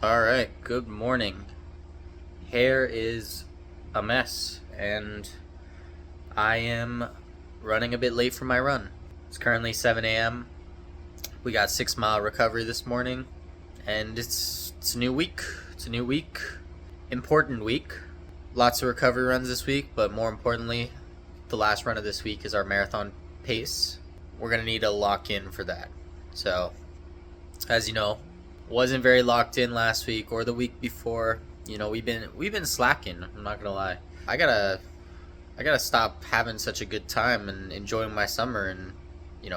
Alright, good morning. Hair is a mess, and I am running a bit late for my run. It's currently 7 a.m. We got 6 mile recovery this morning, and it's a new week. It's a new week. Important week. Lots of recovery runs this week, but more importantly, the last run of this week is our marathon pace. We're going to need to lock in for that. So, as you know, wasn't very locked in last week or the week before. You know, we've been slacking. I'm not gonna lie. I gotta stop having such a good time and enjoying my summer and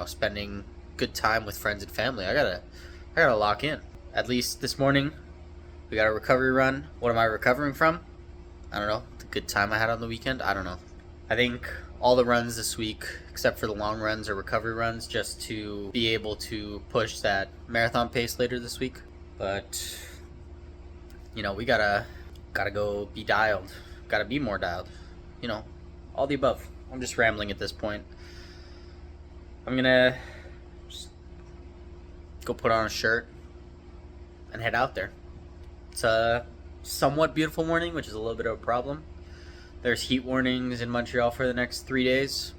spending good time with friends and family. I gotta lock in. At least this morning, we got a recovery run. What am I recovering from? I don't know. The good time I had on the weekend. I don't know. I think all the runs this week, except for the long runs, are recovery runs, just to be able to push that marathon pace later this week. But we gotta go be dialed. Gotta be more dialed. All the above. I'm just rambling at this point. I'm gonna just go put on a shirt and head out there. It's a somewhat beautiful morning, which is a little bit of a problem. There's heat warnings in Montreal for the next 3 days.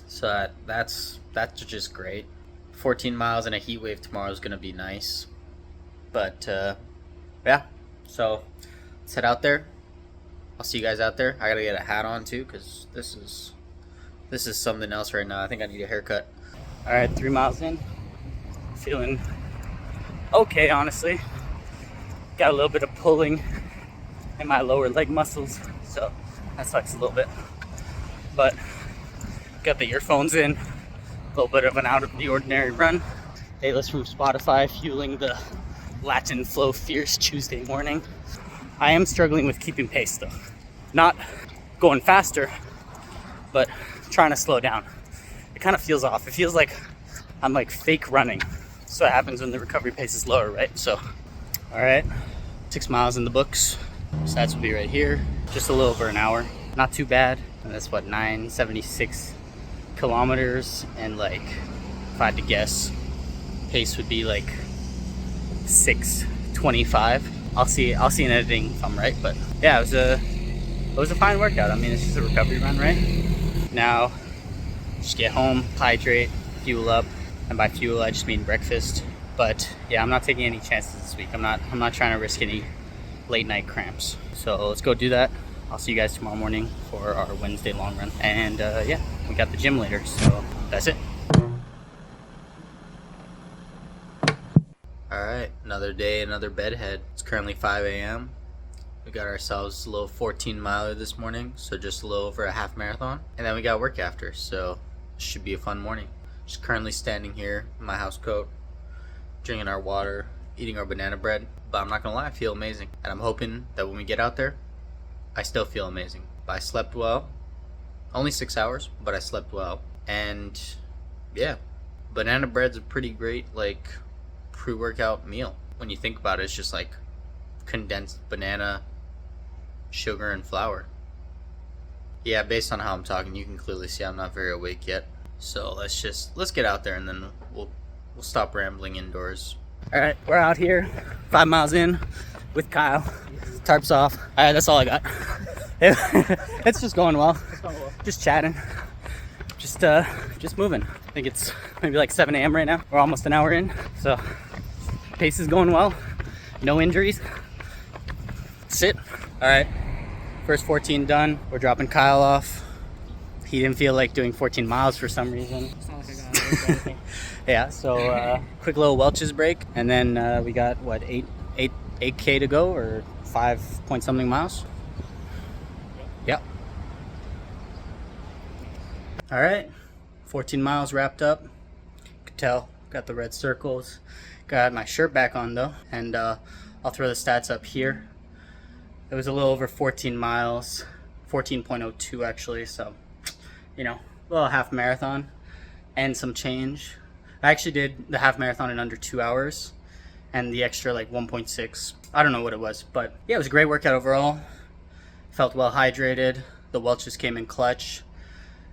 So that's just great. 14 miles in a heat wave tomorrow is going to be nice. But, yeah. So, let's head out there. I'll see you guys out there. I got to get a hat on, too, because this is something else right now. I think I need a haircut. All right, 3 miles in. Feeling okay, honestly. Got a little bit of pulling in my lower leg muscles, so that sucks a little bit. But got the earphones in, a little bit of an out of the ordinary run. Playlist from Spotify fueling the Latin Flow Fierce Tuesday morning. I am struggling with keeping pace though. Not going faster, but trying to slow down. It kind of feels off. It feels like I'm like fake running. So it happens when the recovery pace is lower, right? So, all right, 6 miles in the books. Stats will be right here. Just a little over an hour. Not too bad. And that's what, 976 kilometers. And like, if I had to guess, pace would be like 6:25. I'll see in editing if I'm right. But yeah, it was a fine workout. I mean, it's just a recovery run, right? Now, just get home, hydrate, fuel up. And by fuel, I just mean breakfast. But yeah, I'm not taking any chances this week. I'm not trying to risk any late night cramps. So let's go do that. I'll see you guys tomorrow morning for our Wednesday long run. And yeah, we got the gym later. So that's it. Alright, another day, another bedhead. It's currently 5 a.m. We got ourselves a little 14-miler this morning, so just a little over a half marathon. And then we got work after, so it should be a fun morning. Just currently standing here in my house coat, drinking our water, eating our banana bread. But I'm not gonna lie, I feel amazing. And I'm hoping that when we get out there, I still feel amazing. But I slept well. Only 6 hours, but I slept well. And yeah, banana bread's a pretty great pre-workout meal. When you think about it, it's just like condensed banana, sugar, and flour. Yeah, based on how I'm talking, you can clearly see I'm not very awake yet. So let's get out there and then we'll stop rambling indoors. All right, we're out here, 5 miles in with Kyle. Tarps off. All right, that's all I got. It's just going well. Just chatting. Just moving. I think it's maybe like 7 a.m. right now. We're almost an hour in, so pace is going well. No injuries. That's it. All right, first 14 done. We're dropping Kyle off. He didn't feel like doing 14 miles for some reason. It's not like I got anything. Yeah, so quick little Welch's break, and then we got what 8K to go, or 5 point something miles. Yep. All right, 14 miles wrapped up. You can tell, got the red circles. Got my shirt back on though, and I'll throw the stats up here. It was a little over 14 miles, 14.02 actually. So, a little half marathon and some change. I actually did the half marathon in under 2 hours, and the extra 1.6. I don't know what it was, but yeah, it was a great workout overall. Felt well hydrated. The Welch's came in clutch.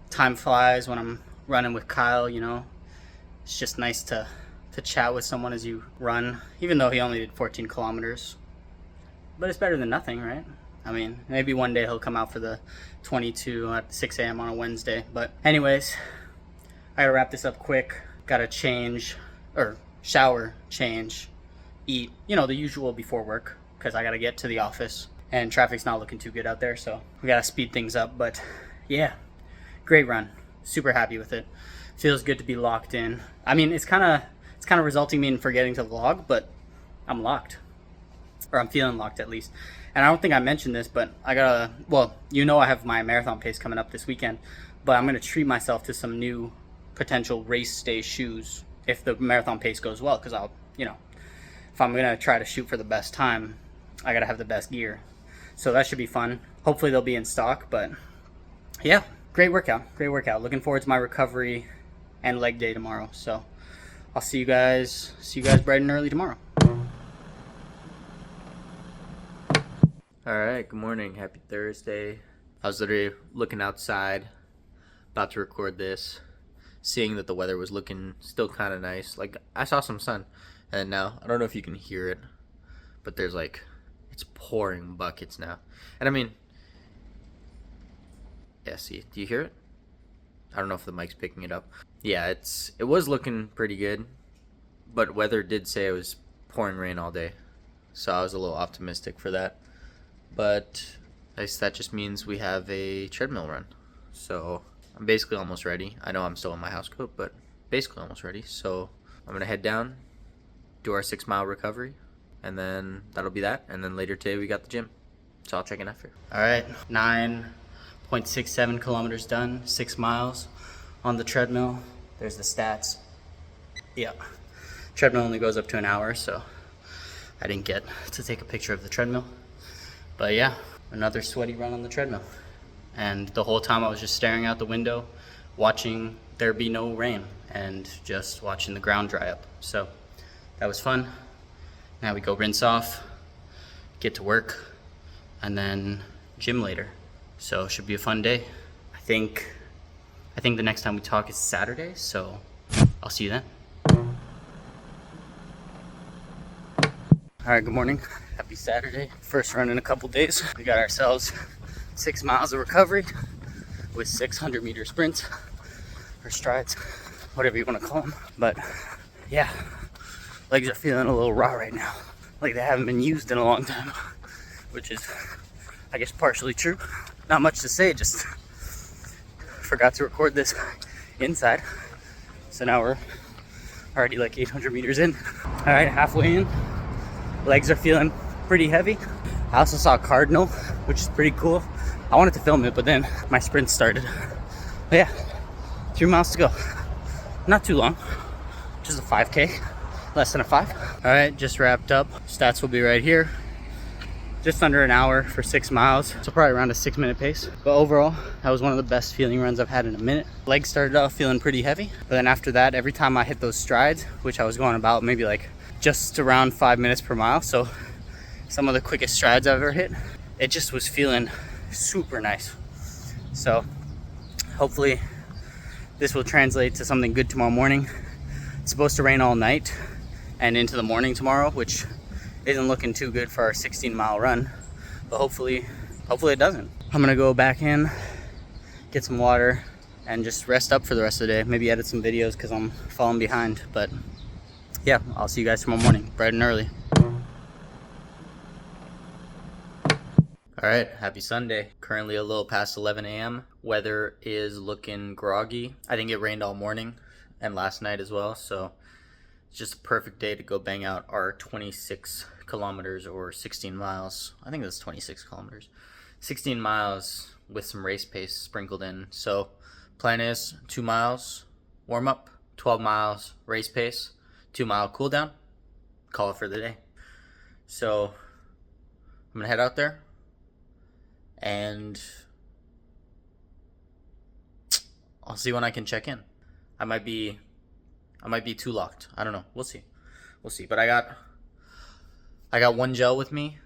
Time flies when I'm running with Kyle. It's just nice to to chat with someone as you run, even though he only did 14 kilometers. But it's better than nothing, right? I mean, maybe one day he'll come out for the 22 at 6 a.m. on a Wednesday. But anyways, I gotta wrap this up quick. Gotta change, or shower, change, eat, you know, the usual before work, because I gotta get to the office and traffic's not looking too good out there, so we gotta speed things up. But yeah, great run. Super happy with it. Feels good to be locked in. I mean, it's kind of resulting me in forgetting to vlog, but I'm locked, or I'm feeling locked at least. And I don't think I mentioned this, but I gotta, well, you know, I have my marathon pace coming up this weekend, but I'm gonna treat myself to some new potential race day shoes if the marathon pace goes well, because I'll, you know, if I'm gonna try to shoot for the best time, I gotta have the best gear. So that should be fun. Hopefully they'll be in stock, but yeah, great workout. Looking forward to my recovery and leg day tomorrow. So I'll see you guys bright and early tomorrow. All right, good morning. Happy Thursday. I was literally looking outside, about to record this, seeing that the weather was looking still kind of nice. Like, I saw some sun, and now, I don't know if you can hear it, but there's like, it's pouring buckets now. And I mean, yeah, see, do you hear it? I don't know if the mic's picking it up. Yeah, it was looking pretty good, but weather did say it was pouring rain all day, so I was a little optimistic for that. But I guess that just means we have a treadmill run. So I'm basically almost ready. I know I'm still in my house coat, but basically almost ready. So I'm going to head down, do our 6 mile recovery, and then that'll be that. And then later today we got the gym. So I'll check in after. All right, 9.67 kilometers done, 6 miles on the treadmill. There's the stats. Yeah, treadmill only goes up to an hour, so I didn't get to take a picture of the treadmill. But yeah, another sweaty run on the treadmill. And the whole time I was just staring out the window, watching there be no rain and just watching the ground dry up. So that was fun. Now we go rinse off, get to work, and then gym later. So it should be a fun day. I think the next time we talk is Saturday, so I'll see you then. All right, good morning. Happy Saturday. First run in a couple days. We got ourselves 6 miles of recovery with 600 meter sprints or strides, whatever you want to call them. But yeah, legs are feeling a little raw right now, like they haven't been used in a long time, which is, I guess, partially true. Not much to say, just forgot to record this inside. So now we're already like 800 meters in. All right, halfway in. Legs are feeling pretty heavy. I also saw a cardinal, which is pretty cool. I wanted to film it, but then my sprint started. But yeah, 3 miles to go. Not too long, just a 5K, less than a 5. All right, just wrapped up. Stats will be right here. Just under an hour for 6 miles. So probably around a 6-minute pace. But overall, that was one of the best feeling runs I've had in a minute. Legs started off feeling pretty heavy. But then after that, every time I hit those strides, which I was going about maybe like just around 5 minutes per mile, so some of the quickest strides I've ever hit, it just was feeling super nice. So hopefully this will translate to something good tomorrow morning. It's supposed to rain all night and into the morning tomorrow, which isn't looking too good for our 16-mile run, but hopefully it doesn't. I'm gonna go back in, get some water, and just rest up for the rest of the day. Maybe edit some videos because I'm falling behind, but yeah, I'll see you guys tomorrow morning, bright and early. All right, happy Sunday. Currently a little past 11 a.m. Weather is looking groggy. I think it rained all morning and last night as well, so it's just a perfect day to go bang out our 26 kilometers or 16 miles. I think that's 26 kilometers. 16 miles with some race pace sprinkled in. So plan is 2 miles warm up, 12 miles race pace, 2 mile cool down, call it for the day. So I'm gonna head out there and I'll see when I can check in. I might be too locked. I don't know. We'll see. But I got one gel with me,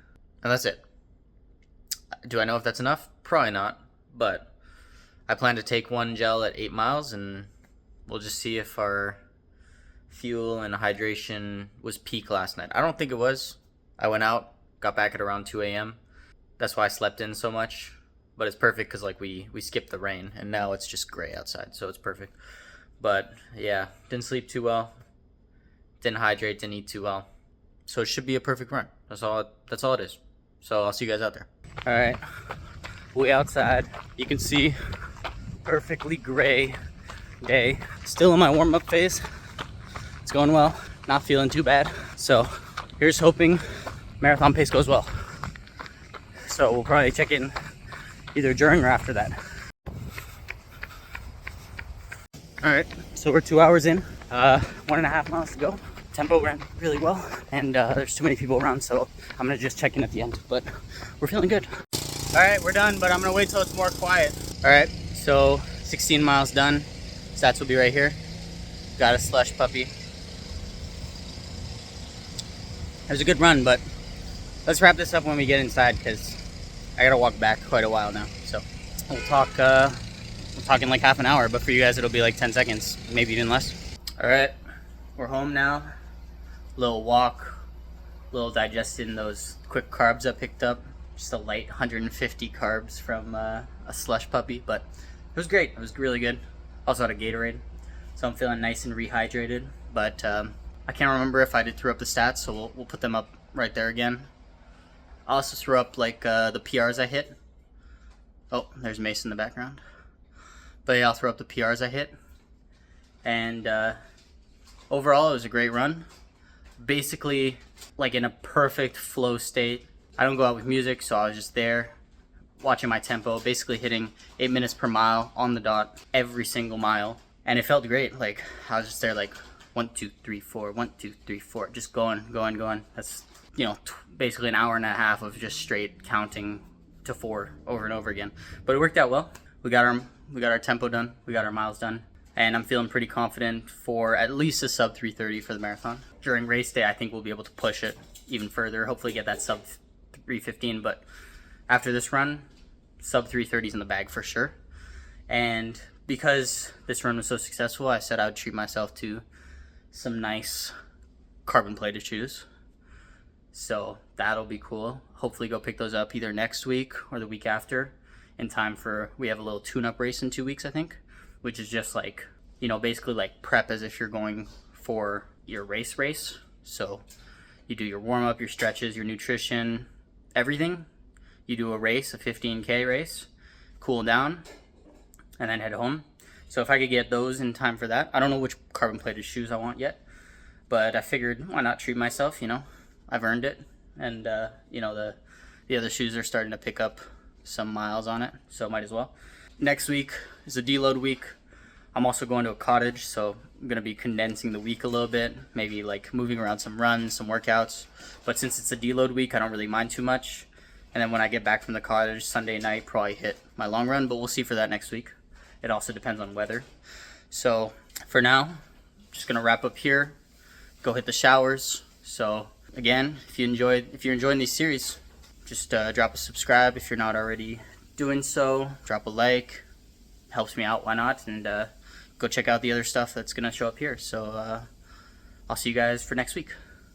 and that's it. Do I know if that's enough? Probably not. But I plan to take one gel at 8 miles, and we'll just see if our fuel and hydration was peak last night. I don't think it was. I went out, got back at around 2 a.m. That's why I slept in so much. But it's perfect because like we skipped the rain and now it's just gray outside, so it's perfect. But yeah, didn't sleep too well, didn't hydrate, didn't eat too well, so it should be a perfect run. That's all it is. So I'll see you guys out there. All right, we outside. You can see perfectly gray day. Still in my warm-up phase. It's going well. Not feeling too bad. So here's hoping marathon pace goes well. So we'll probably check in either during or after that. All right, so we're 2 hours in, 1.5 miles to go. Tempo ran really well, and there's too many people around, so I'm gonna just check in at the end, but we're feeling good. All right, we're done, but I'm gonna wait till it's more quiet. All right, so 16 miles done. Stats will be right here. Got a slush puppy. It was a good run, but let's wrap this up when we get inside, because I gotta walk back quite a while now. So we'll talk in like half an hour, but for you guys it'll be like 10 seconds, maybe even less. All right, we're home now. Little walk, little digesting those quick carbs I picked up. Just a light 150 carbs from a slush puppy, but it was great. It was really good. Also had a Gatorade, so I'm feeling nice and rehydrated. But I can't remember if I did throw up the stats, so we'll put them up right there again. I also threw up like the PRs I hit. Oh, there's Mace in the background. But yeah, I'll throw up the PRs I hit. And overall, it was a great run. Basically, like in a perfect flow state. I don't go out with music, so I was just there watching my tempo, basically hitting 8 minutes per mile on the dot every single mile. And it felt great. Like, I was just there like 1, 2, 3, 4, 1, 2, 3, 4, just going. That's, you know, basically an hour and a half of just straight counting to 4 over and over again. But it worked out well. We got our tempo done, we got our miles done, and I'm feeling pretty confident for at least a sub 3:30 for the marathon. During race day, I think we'll be able to push it even further, hopefully get that sub 3:15, but after this run, sub 3:30's in the bag for sure. And because this run was so successful, I said I would treat myself to some nice carbon plated shoes. So that'll be cool. Hopefully go pick those up either next week or the week after, in time for, we have a little tune-up race in 2 weeks, I think, which is just like, you know, basically like prep as if you're going for your race. So you do your warm-up, your stretches, your nutrition, everything. You do a race, a 15K race, cool down, and then head home. So if I could get those in time for that, I don't know which carbon-plated shoes I want yet, but I figured why not treat myself, you know? I've earned it, and you know, the other shoes are starting to pick up some miles on it, so might as well. Next week is a deload week. I'm also going to a cottage, so I'm gonna be condensing the week a little bit, maybe like moving around some runs, some workouts. But since it's a deload week, I don't really mind too much. And then when I get back from the cottage Sunday night, probably hit my long run, but we'll see for that next week. It also depends on weather. So for now, just gonna wrap up here, go hit the showers. So again, if you're enjoying these series, just drop a subscribe if you're not already doing so. Drop a like, helps me out, why not? And go check out the other stuff that's gonna show up here. So I'll see you guys for next week.